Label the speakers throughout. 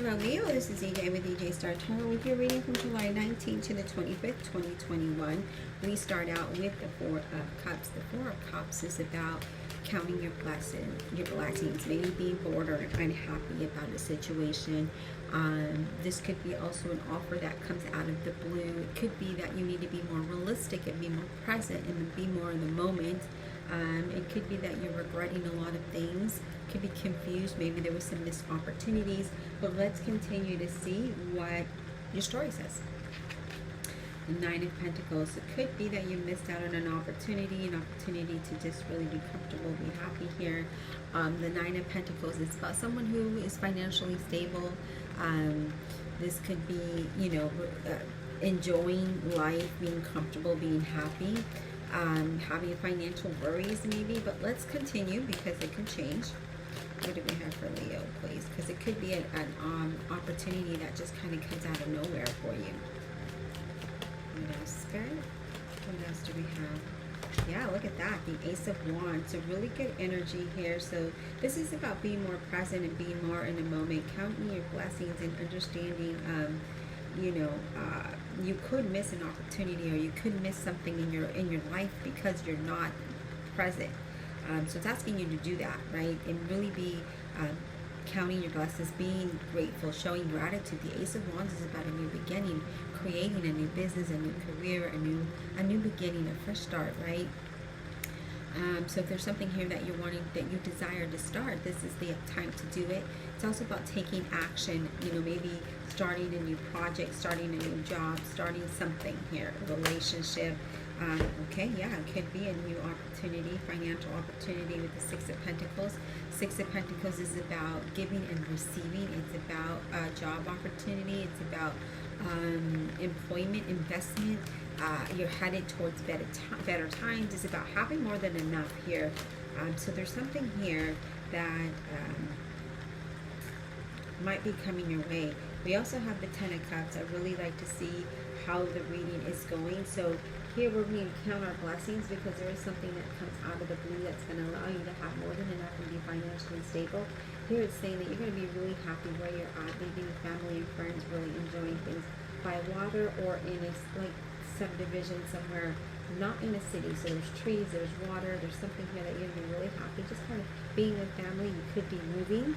Speaker 1: Hello Leo, this is EJ with EJ Star Tarot with your reading from July 19th to the 25th, 2021. We start out with the Four of Cups. The Four of Cups is about counting your blessings, maybe being bored or unhappy about a situation. This could be also an offer that comes out of the blue. It could be that you need to be more realistic and be more present and be more in the moment. It could be that you're regretting a lot of things. Could be confused. Maybe there was some missed opportunities. But let's continue to see what your story says. The Nine of Pentacles. It could be that you missed out on an opportunity to just really be comfortable, be happy here. The Nine of Pentacles is about someone who is financially stable. This could be, enjoying life, being comfortable, being happy. Having financial worries maybe, but let's continue because it can change. What do we have for Leo, please? Because it could be an opportunity that just kind of comes out of nowhere for you. What else, Spirit? What else do we have? Yeah, look at that, the Ace of Wands. So really good energy here. So this is about being more present and being more in the moment, counting your blessings and understanding, you could miss an opportunity or you could miss something in your life because you're not present. So it's asking you to do that, right? And really be counting your blessings, being grateful, showing gratitude. The Ace of Wands is about a new beginning, creating a new business, a new career, a new beginning, a fresh start, right? So if there's something here that you desire to start, this is the time to do it. It's also about taking action, maybe starting a new project, starting a new job, starting something here, a relationship. Okay, yeah, it could be a new opportunity, financial opportunity with the Six of Pentacles. Six of Pentacles is about giving and receiving. It's about a job opportunity. It's about employment, investment. You're headed towards better times. It's about having more than enough here. So there's something here that might be coming your way. We also have the Ten of Cups. I really like to see how the reading is going. So here we're going to count our blessings because there is something that comes out of the blue that's going to allow you to have more than enough and be financially stable. Here it's saying that you're going to be really happy where you're at, maybe with family and friends, really enjoying things by water or in a subdivision somewhere, not in a city. So there's trees, there's water, there's something here that you're going to be really happy, just kind of being with family. You could be moving.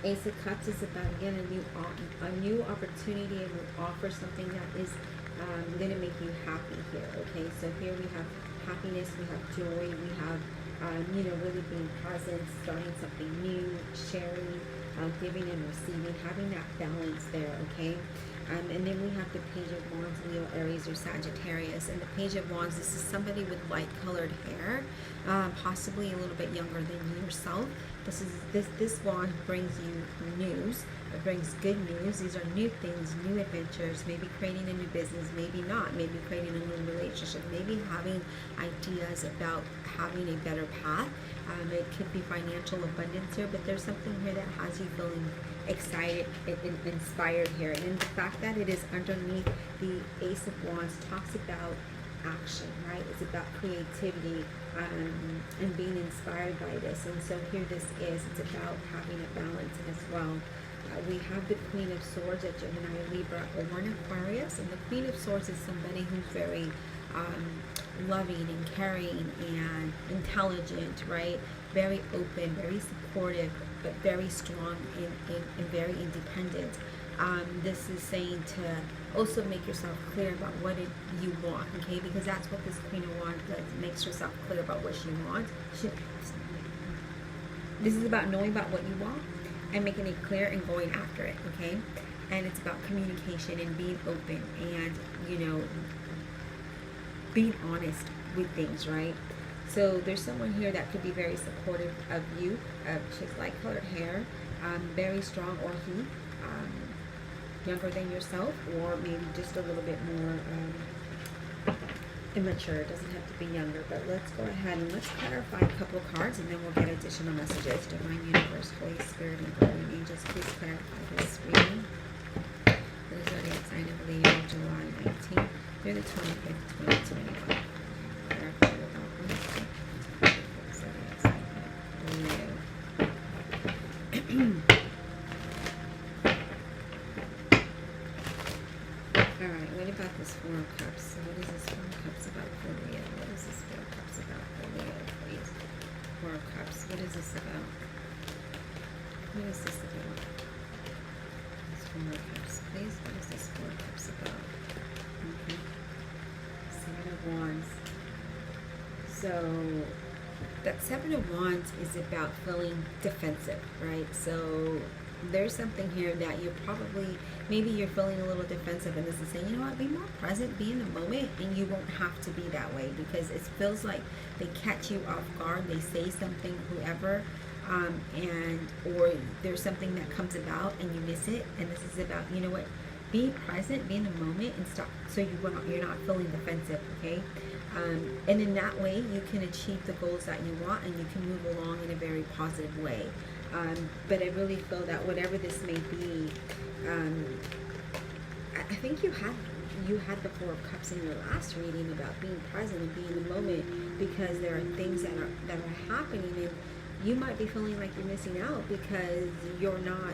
Speaker 1: Ace of Cups is about, again, a new opportunity, and will offer something that is going to make you happy here. Okay, so here we have happiness, we have joy, we have really being present, starting something new, sharing, giving and receiving, having that balance there. Okay. And then we have the Page of Wands, Leo, Aries, or Sagittarius. And the Page of Wands, this is somebody with light colored hair, possibly a little bit younger than yourself. This wand brings you news. It brings good news. These are new things, new adventures, maybe creating a new business, maybe not, maybe creating a new relationship, maybe having ideas about having a better path. It could be financial abundance here, but there's something here that has you feeling excited and inspired here. And in the fact that it is underneath the Ace of Wands talks about action, right? It's about creativity and being inspired by this. And so here this is, it's about having a balance as well. We have the Queen of Swords at Gemini, Libra, or an Aquarius. And the Queen of Swords is somebody who's very loving and caring and intelligent, right? Very open, very supportive, but very strong and very independent. This is saying to also make yourself clear about what you want, okay? Because that's what this Queen of Wands does. Makes herself clear about what she wants. This is about knowing about what you want and making it clear and going after it, okay? And it's about communication and being open and, being honest with things, right? So there's someone here that could be very supportive of you. She has light colored hair, very strong, or he, younger than yourself, or maybe just a little bit more immature. It doesn't have to be younger, but let's go ahead and let's clarify a couple of cards, and then we'll get additional messages. Divine Universe, Holy Spirit, and Guardian Angels, please clarify this reading. For the zodiac sign of Leo, July 19th through the 25th, 2021. Clarify the outcomes. Zodiac sign of Leo. this Four of Cups. So what is this Four of Cups about for Leo? What is this Four of Cups about for Leo, please? Four of Cups. What is this about? What is this about? This Four of Cups, please. What is this Four of Cups about? Okay. Seven of Wands. So that Seven of Wands is about feeling defensive, right? So there's something here that you're probably, maybe you're feeling a little defensive, and this is saying, you know what, be more present, be in the moment, and you won't have to be that way, because it feels like they catch you off guard, they say something, whoever, and or there's something that comes about and you miss it, and this is about, you know what, be present, be in the moment, and stop, so you're not feeling defensive, okay? And in that way, you can achieve the goals that you want, and you can move along in a very positive way. But I really feel that whatever this may be, I think you had the Four of Cups in your last reading about being present and being in the moment, because there are things that are happening, and you might be feeling like you're missing out because you're not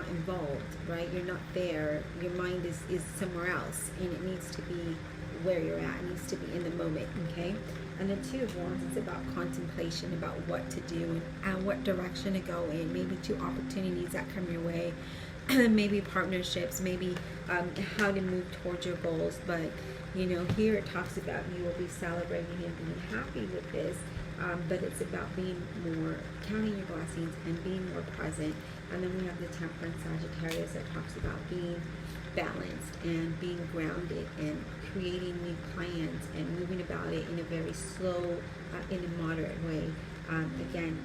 Speaker 1: involved, right? You're not there. Your mind is somewhere else, and it needs to be where you're at. It needs to be in the moment, okay? And the Two of Wands, it's about contemplation, about what to do and what direction to go in. Maybe two opportunities that come your way, maybe partnerships, maybe how to move towards your goals. But, you know, here it talks about you will be celebrating and being happy with this. But it's about being more, counting your blessings and being more present. And then we have the Temperance Sagittarius that talks about being balanced and being grounded and creating new plans and moving about it in a very slow, in a moderate way. Again,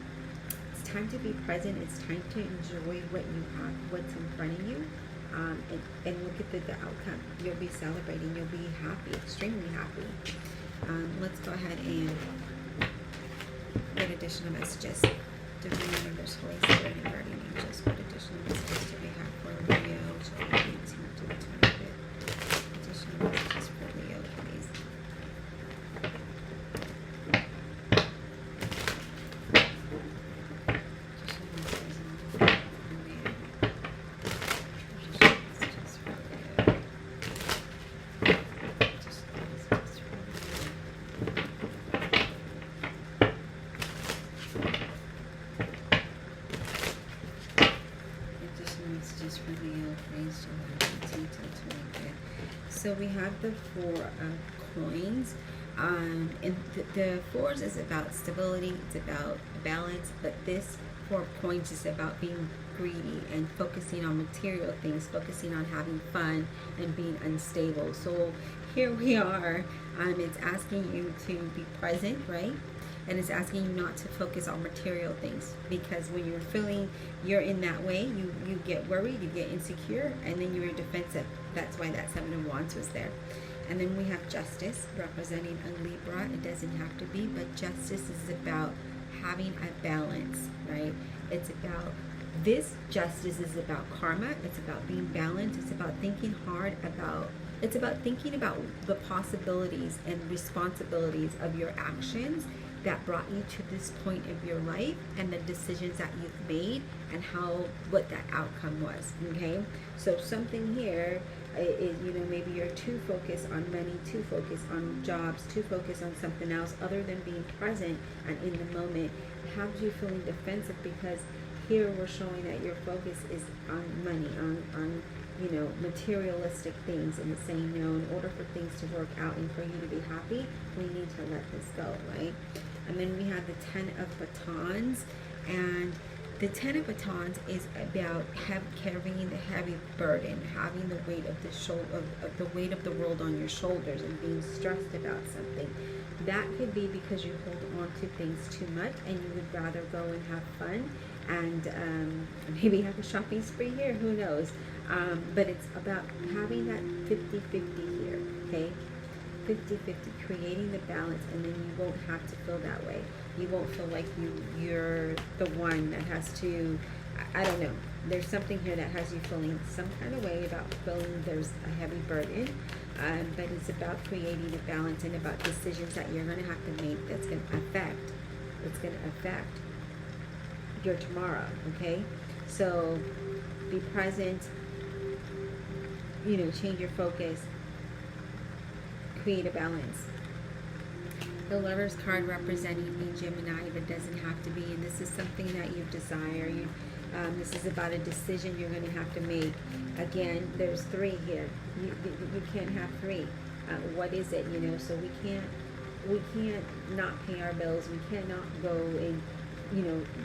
Speaker 1: it's time to be present. It's time to enjoy what you have, what's in front of you, and look at the outcome. You'll be celebrating. You'll be happy, extremely happy. Let's go ahead and get additional messages. Divine Universe, Holy Spirit, and Guardian Angels. What additional messages do we have for Leo? July 18th to the 25th. Additional messages for Leo, please. So we have the Four of Coins, and the Fours is about stability, it's about balance, but this Four of Coins is about being greedy and focusing on material things, focusing on having fun and being unstable. So here we are, it's asking you to be present, right? And it's asking you not to focus on material things, because when you're feeling you're in that way, you get worried, you get insecure, and then you're defensive. That's why that Seven of Wands was there. And then we have Justice, representing a Libra. It doesn't have to be, but Justice is about having a balance, right? It's about, this Justice is about karma. It's about being balanced. It's about thinking hard about, it's about thinking about the possibilities and responsibilities of your actions that brought you to this point of your life, and the decisions that you've made, and what that outcome was. Okay, so something here is, you know, maybe you're too focused on money, too focused on jobs, too focused on something else other than being present and in the moment. It has you feeling defensive, because here we're showing that your focus is on money, on you know, materialistic things, and it's saying, no, in order for things to work out and for you to be happy, we need to let this go, right? And then we have the Ten of Batons, and the Ten of Batons is about carrying the heavy burden, having the weight of the weight of the world on your shoulders, and being stressed about something. That could be because you hold on to things too much, and you would rather go and have fun, and maybe have a shopping spree here, who knows? But it's about having that 50-50 here, okay? 50-50, creating the balance, and then you won't have to feel that way. You won't feel like you're the one that has to, I don't know. There's something here that has you feeling some kind of way about feeling there's a heavy burden, but it's about creating a balance and about decisions that you're going to have to make that's going to affect your tomorrow, okay? So be present, you know, change your focus, create a balance. The Lover's card representing a Gemini, but doesn't have to be. And this is something that you desire. This is about a decision you're going to have to make. Again, there's 3 here. You can't have 3. What is it? So we can't not pay our bills. We cannot go and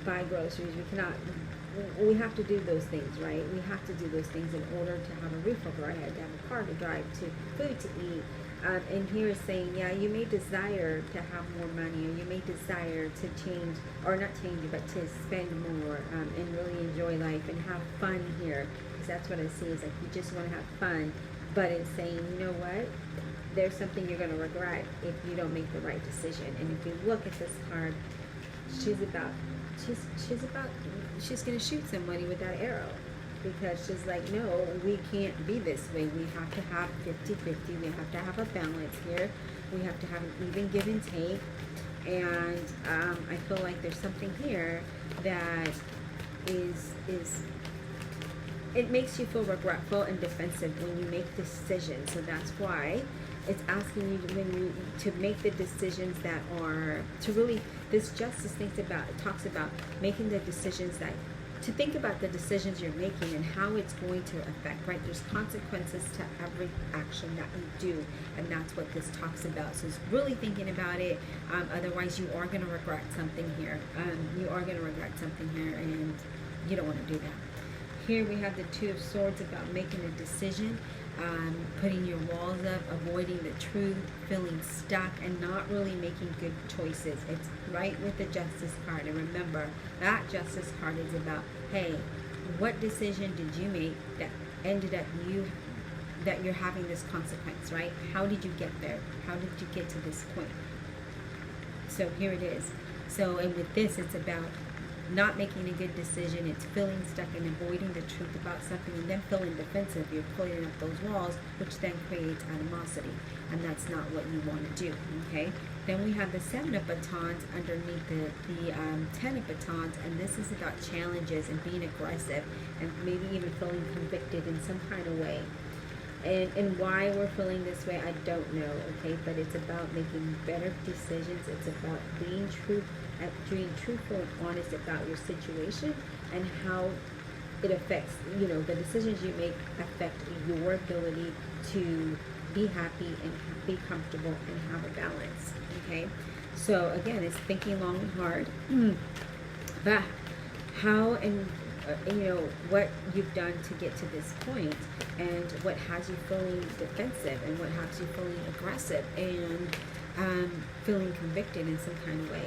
Speaker 1: buy groceries. We have to do those things, right? We have to do those things in order to have a roof over our head, to have a car to drive, to food to eat. And here is saying, yeah, you may desire to have more money, or you may desire to change, or not change, but to spend more and really enjoy life and have fun here. Because that's what I see, is like you just want to have fun. But it's saying, you know what? There's something you're going to regret if you don't make the right decision. And if you look at this card, she's going to shoot somebody with that arrow. Because she's like, no, we can't be this way. We have to have 50-50. We have to have a balance here. We have to have an even give and take. And I feel like there's something here that is it makes you feel regretful and defensive when you make decisions. So that's why it's asking you to make the decisions that are to really, this justice talks about making the decisions to think about the decisions you're making and how it's going to affect, right? There's consequences to every action that you do, and that's what this talks about. So it's really thinking about it. Otherwise, you are going to regret something here. You are going to regret something here, and you don't want to do that. Here we have the 2 of Swords, about making a decision, putting your walls up, avoiding the truth, feeling stuck, and not really making good choices. It's right with the Justice card. And remember, that Justice card is about, hey, what decision did you make that ended up that you're having this consequence, right? How did you get there? How did you get to this point? So here it is. So, and with this, it's about not making a good decision. It's feeling stuck and avoiding the truth about something, and then feeling defensive. You're putting up those walls, which then creates animosity, and that's not what you want to do. Okay. Then we have the 7 of Batons underneath the 10 of Batons, and this is about challenges and being aggressive, and maybe even feeling convicted in some kind of way. And why we're feeling this way, I don't know, okay? But it's about making better decisions. It's about being truthful and honest about your situation and how it affects, the decisions you make affect your ability to be happy and be comfortable and have a balance, okay? So again, it's thinking long and hard about how and what you've done to get to this point, and what has you feeling defensive, and what has you feeling aggressive, and feeling convicted in some kind of way.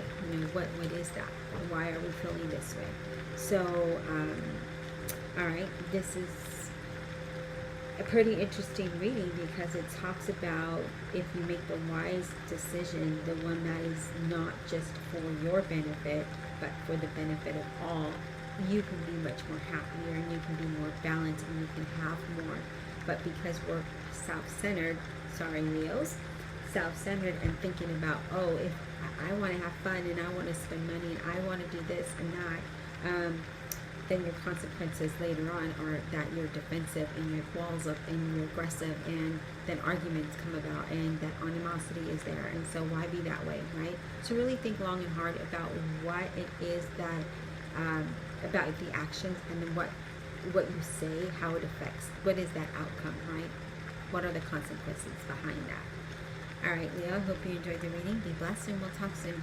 Speaker 1: What is that? Why are we feeling this way? So, all right, this is a pretty interesting reading, because it talks about if you make the wise decision, the one that is not just for your benefit, but for the benefit of all, you can be much more happier, and you can be more balanced, and you can have more. But because we're self-centered, sorry Leos, self-centered and thinking about, oh, if I want to have fun and I want to spend money and I want to do this and that, then your consequences later on are that you're defensive and your walls up and you're aggressive, and then arguments come about and that animosity is there. And so why be that way, right? So really think long and hard about what it is that about the actions, and then what you say, how it affects, what is that outcome, right? What are the consequences behind that? All right, Leo, hope you enjoyed the reading. Be blessed, and we'll talk soon.